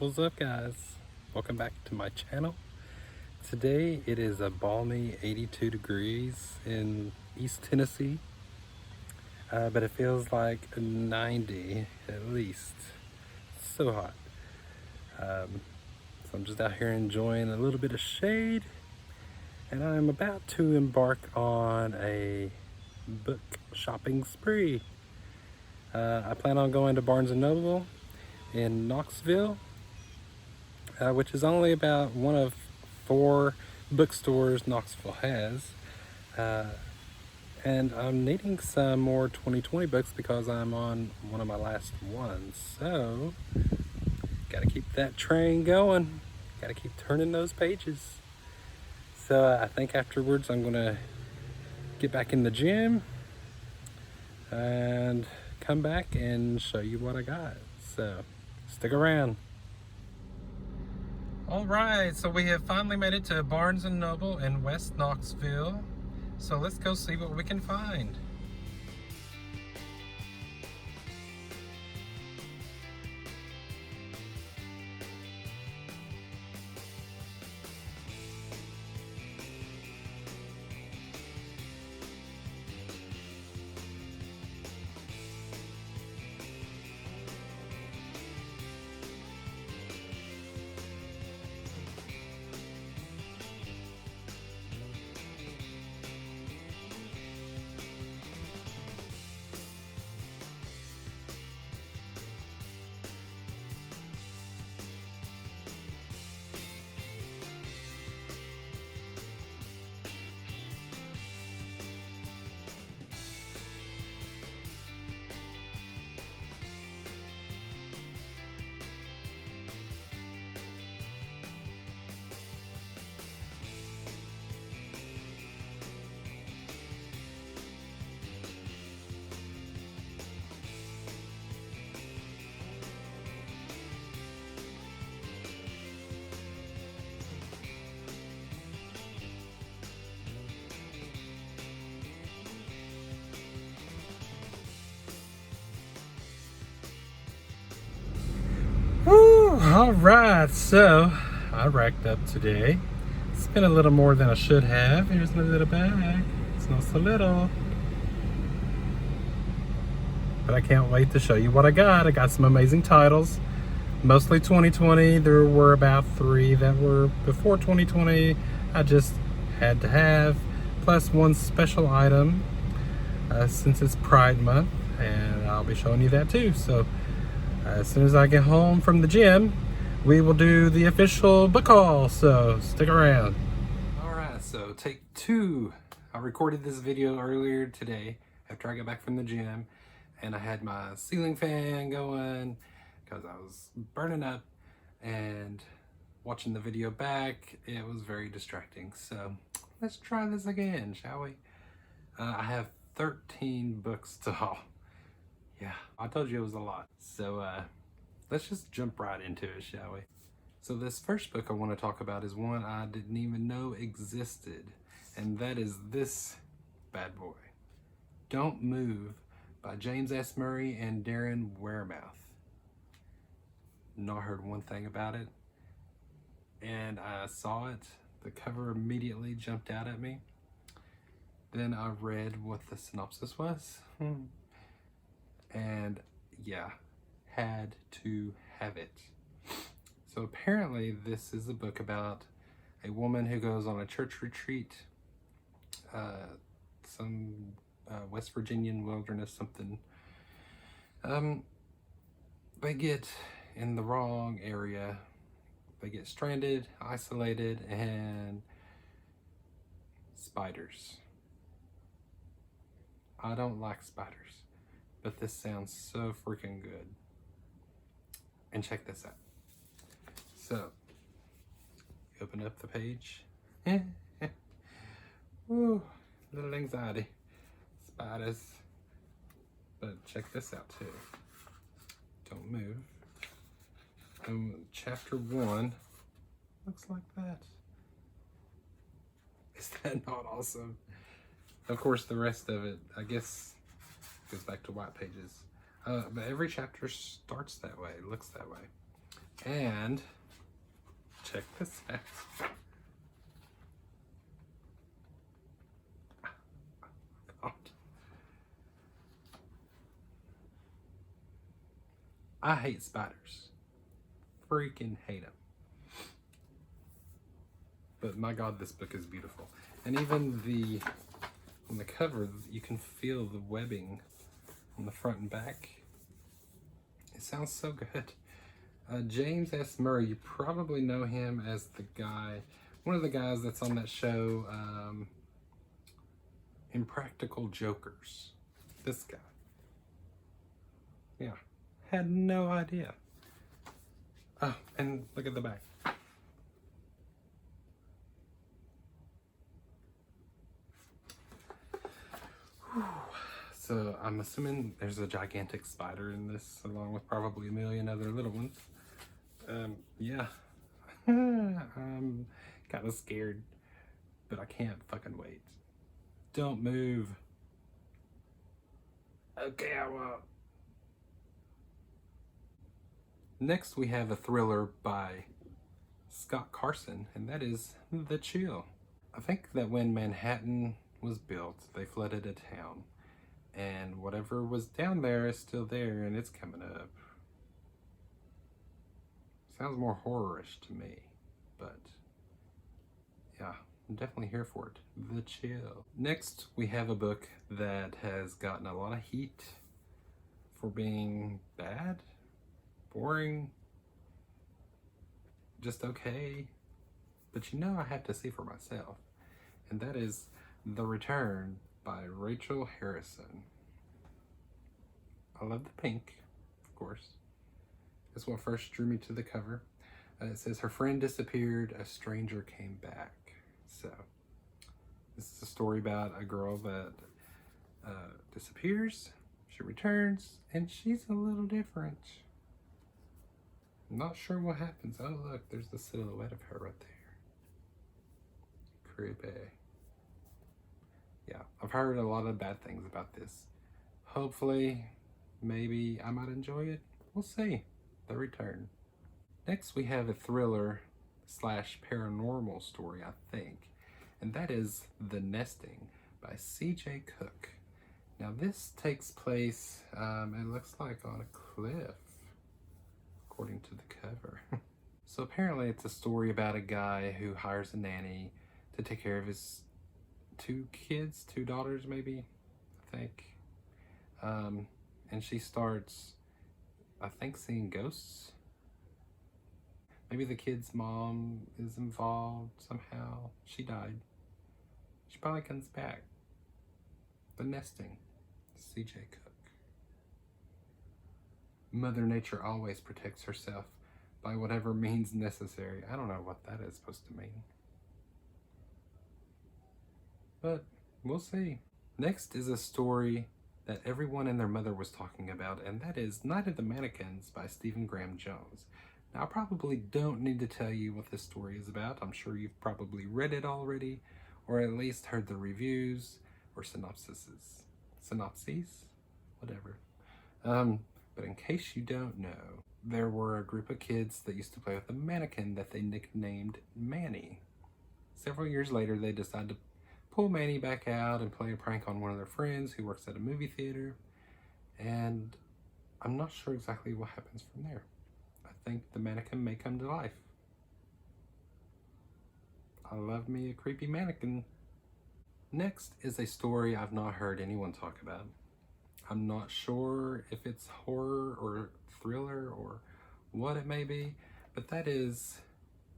What's up, guys? Welcome back to my channel. Today it is a balmy 82 degrees in East Tennessee, but it feels like 90 at least. So hot. So I'm just out here enjoying a little bit of shade, and I'm about to embark on a book shopping spree. I plan on going to Barnes & Noble in Knoxville, which is only about one of 4 bookstores Knoxville has. And I'm needing some more 2020 books because I'm on one of my last ones. So, gotta keep that train going. Gotta keep turning those pages. So I think afterwards I'm gonna get back in the gym and come back and show you what I got. So, stick around. All right, so we have finally made it to Barnes & Noble in West Knoxville. So let's go see what we can find. Woo! All right, so I racked up today. Spent a little more than I should have. Here's my little bag. It's not so little. But I can't wait to show you what I got. I got some amazing titles. Mostly 2020. There were about 3 that were before 2020. I just had to have. Plus one special item since it's Pride Month. And I'll be showing you that too. So as soon as I get home from the gym, we will do the official book haul, so stick around. Alright, so take 2. I recorded this video earlier today after I got back from the gym, and I had my ceiling fan going because I was burning up, and watching the video back, it was very distracting. So let's try this again, shall we? I have 13 books to haul. Yeah, I told you it was a lot. So let's just jump right into it, shall we? So this first book I want to talk about is one I didn't even know existed. And that is this bad boy. Don't Move by James S. Murray and Darren Wearmouth. Not heard one thing about it. And I saw it. The cover immediately jumped out at me. Then I read what the synopsis was. And yeah, had to have it. So apparently this is a book about a woman who goes on a church retreat, some West Virginian wilderness something. They get in the wrong area. They get stranded, isolated, and spiders. I don't like spiders, but this sounds so freaking good. And check this out. So, you open up the page. Woo, little anxiety. Spiders. But check this out too. Don't Move. Chapter 1 looks like that. Is that not awesome? Of course, the rest of it, I guess, goes back to white pages. But every chapter starts that way, looks that way. And check this out. God. I hate spiders. Freaking hate them. But my God, this book is beautiful. And even on the cover, you can feel the webbing on the front and back. It sounds so good. James S. Murray, you probably know him as the guy, one of the guys that's on that show, Impractical Jokers. This guy. Yeah, had no idea. Oh, and look at the back. So I'm assuming there's a gigantic spider in this, along with probably a million other little ones. Yeah. I'm kind of scared, but I can't fucking wait. Don't move. Okay, I won't. Next, we have a thriller by Scott Carson, and that is The Chill. I think that when Manhattan was built, they flooded a town, and whatever was down there is still there, and it's coming up. Sounds more horror-ish to me, but yeah, I'm definitely here for it. The Chill. Next, we have a book that has gotten a lot of heat for being bad, boring, just okay. But you know I have to see for myself. And that is The Return by Rachel Harrison. I love the pink, of course. That's what first drew me to the cover. It says, her friend disappeared, a stranger came back. So, this is a story about a girl that disappears, she returns, and she's a little different. I'm not sure what happens. Oh look, there's the silhouette of her right there. Creepy. Yeah, I've heard a lot of bad things about this. Hopefully, maybe I might enjoy it. We'll see. The Return. Next, we have a thriller slash paranormal story, I think, and that is The Nesting by C.J. Cook. Now, this takes place, it looks like on a cliff, according to the cover. So apparently it's a story about a guy who hires a nanny to take care of his two kids, two daughters maybe, I think. And she starts, I think, seeing ghosts. Maybe the kid's mom is involved somehow. She died. She probably comes back. The Nesting, C.J. Cook. Mother Nature always protects herself by whatever means necessary. I don't know what that is supposed to mean, but we'll see. Next is a story that everyone and their mother was talking about, and that is Night of the Mannequins by Stephen Graham Jones. Now, I probably don't need to tell you what this story is about. I'm sure you've probably read it already, or at least heard the reviews or synopses, whatever. But in case you don't know, there were a group of kids that used to play with a mannequin that they nicknamed Manny. Several years later, they decided to pull Manny back out and play a prank on one of their friends who works at a movie theater. And I'm not sure exactly what happens from there. I think the mannequin may come to life. I love me a creepy mannequin. Next is a story I've not heard anyone talk about. I'm not sure if it's horror or thriller or what it may be, but that is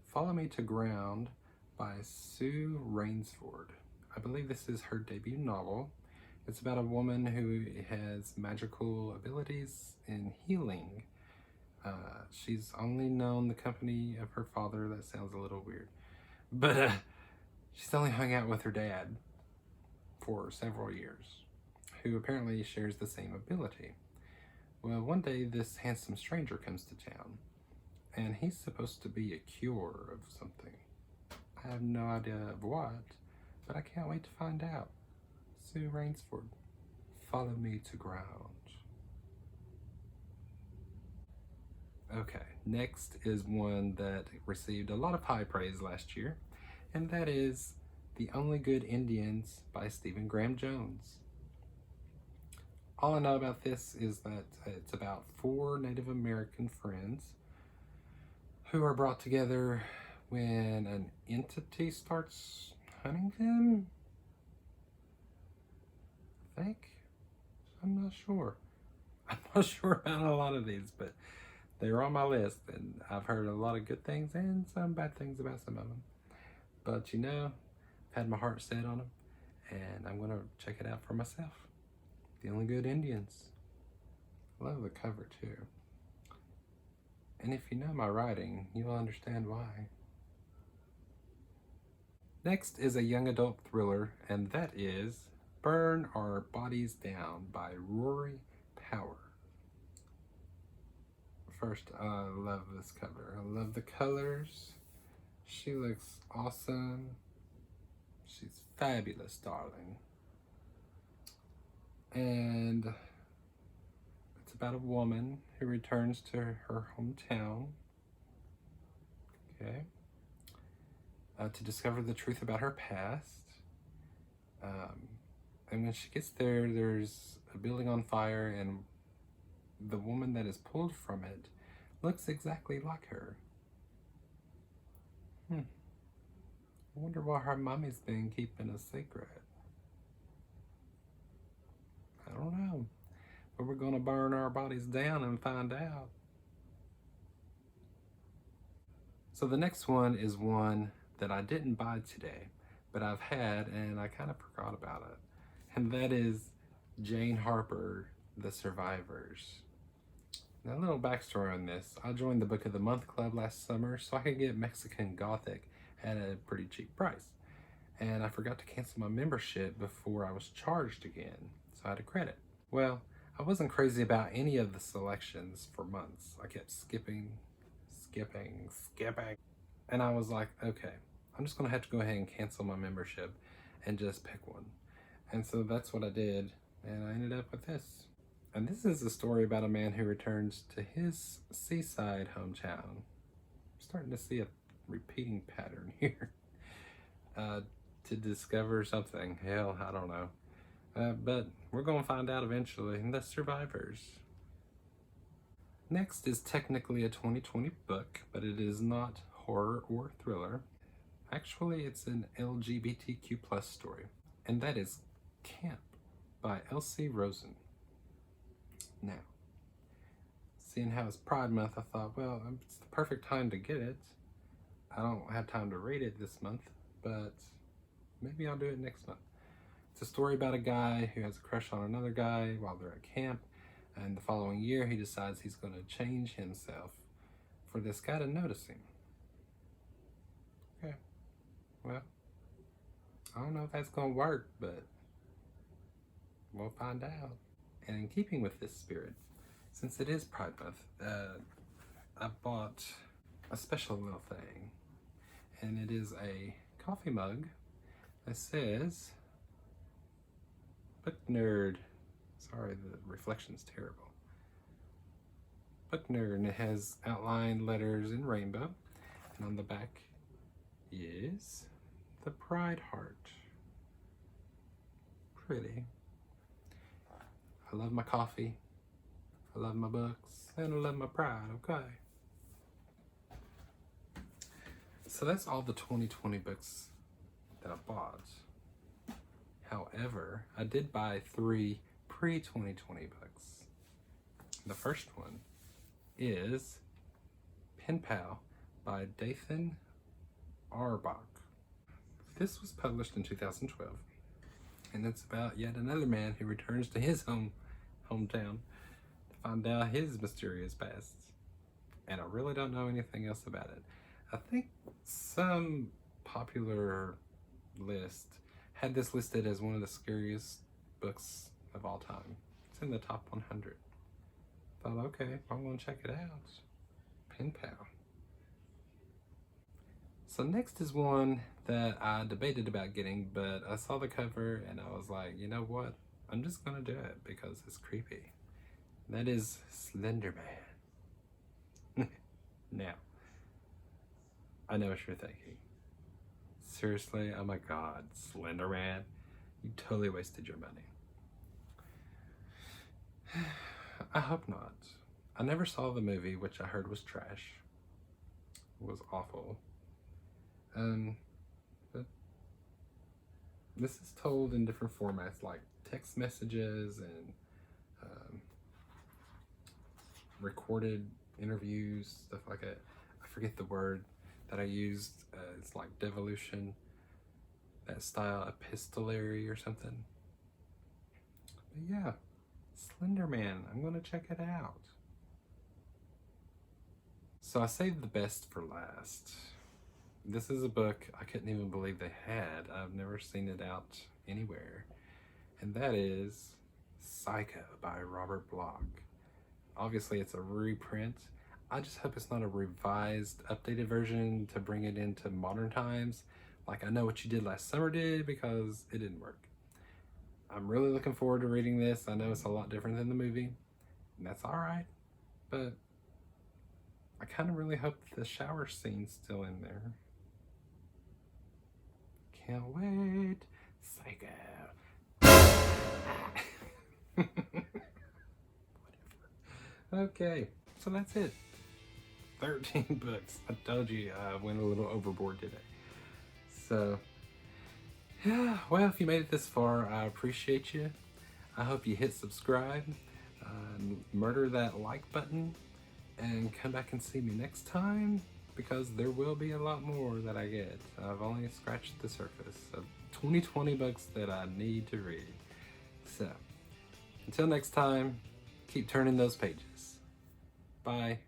Follow Me to Ground by Sue Rainsford. I believe this is her debut novel. It's about a woman who has magical abilities in healing. She's only known the company of her father. That sounds a little weird. But she's only hung out with her dad for several years, who apparently shares the same ability. Well, one day this handsome stranger comes to town, and he's supposed to be a cure of something. I have no idea of what, but I can't wait to find out. Sue Rainsford, Follow Me to Ground. Okay, next is one that received a lot of high praise last year, and that is The Only Good Indians by Stephen Graham Jones. All I know about this is that it's about 4 Native American friends who are brought together when an entity starts hunting them. I think. I'm not sure. I'm not sure about a lot of these, but they're on my list, and I've heard a lot of good things and some bad things about some of them. But you know, I've had my heart set on them, and I'm gonna check it out for myself. The Only Good Indians. I love the cover too. And if you know my writing, you'll understand why. Next is a young adult thriller, and that is Burn Our Bodies Down by Rory Power. First, I love this cover. I love the colors. She looks awesome. She's fabulous, darling. And it's about a woman who returns to her hometown, okay, to discover the truth about her past. And when she gets there, there's a building on fire, and the woman that is pulled from it looks exactly like her. I wonder why her mommy's been keeping a secret. I don't know. But we're gonna burn our bodies down and find out. So the next one is one that I didn't buy today, but I've had and I kind of forgot about it. And that is Jane Harper, The Survivors. Now, a little backstory on this. I joined the Book of the Month Club last summer so I could get Mexican Gothic at a pretty cheap price. And I forgot to cancel my membership before I was charged again, so I had a credit. Well, I wasn't crazy about any of the selections for months. I kept skipping. And I was like, okay, I'm just gonna have to go ahead and cancel my membership and just pick one. And so that's what I did, and I ended up with this. And this is a story about a man who returns to his seaside hometown. I'm starting to see a repeating pattern here. To discover something. Hell, I don't know. But we're going to find out eventually. The Survivors. Next is technically a 2020 book, but it is not horror or thriller. Actually, it's an LGBTQ plus story, and that is Camp by Elsie Rosen. Now, seeing how it's Pride Month, I thought, well, it's the perfect time to get it. I don't have time to read it this month, but maybe I'll do it next month. It's a story about a guy who has a crush on another guy while they're at camp, and the following year he decides he's going to change himself for this guy to notice him. Okay, well, I don't know if that's going to work, but we'll find out. And in keeping with this spirit, since it is Pride Month, I bought a special little thing, and it is a coffee mug that says Book Nerd. Sorry, the reflection's terrible. Book Nerd, and it has outlined letters in rainbow, and on the back is the Pride Heart. Pretty. I love my coffee, I love my books, and I love my pride, okay? So that's all the 2020 books that I bought. However, I did buy 3 pre-2020 books. The first one is Pen Pal by Dathan Arbach. This was published in 2012, and it's about yet another man who returns to his hometown to find out his mysterious past. And I really don't know anything else about it. I think some popular list had this listed as one of the scariest books of all time. It's in the top 100. Thought, okay, I'm gonna check it out. Pen Pal. So next is one that I debated about getting, but I saw the cover and I was like, you know what? I'm just gonna do it because it's creepy. That is Slenderman. I know what you're thinking. Seriously? Oh my god, Slenderman. You totally wasted your money. I hope not. I never saw the movie, which I heard was trash. It was awful. But this is told in different formats, like text messages and recorded interviews, stuff like that. I forget the word that I used. It's like devolution, that style, epistolary or something. But yeah, Slenderman. I'm gonna check it out. So I saved the best for last. This is a book I couldn't even believe they had. I've never seen it out anywhere. And that is Psycho by Robert Bloch. Obviously it's a reprint. I just hope it's not a revised, updated version to bring it into modern times. Like I Know What You Did Last Summer did, because it didn't work. I'm really looking forward to reading this. I know it's a lot different than the movie, and that's alright. But I kind of really hope the shower scene's still in there. Can't wait. Psycho. Okay, so that's it. 13 books. I told you I went a little overboard today. So, yeah, well, if you made it this far, I appreciate you. I hope you hit subscribe, murder that like button, and come back and see me next time, because there will be a lot more that I get. I've only scratched the surface of 2020 books that I need to read. So, until next time, keep turning those pages. Bye.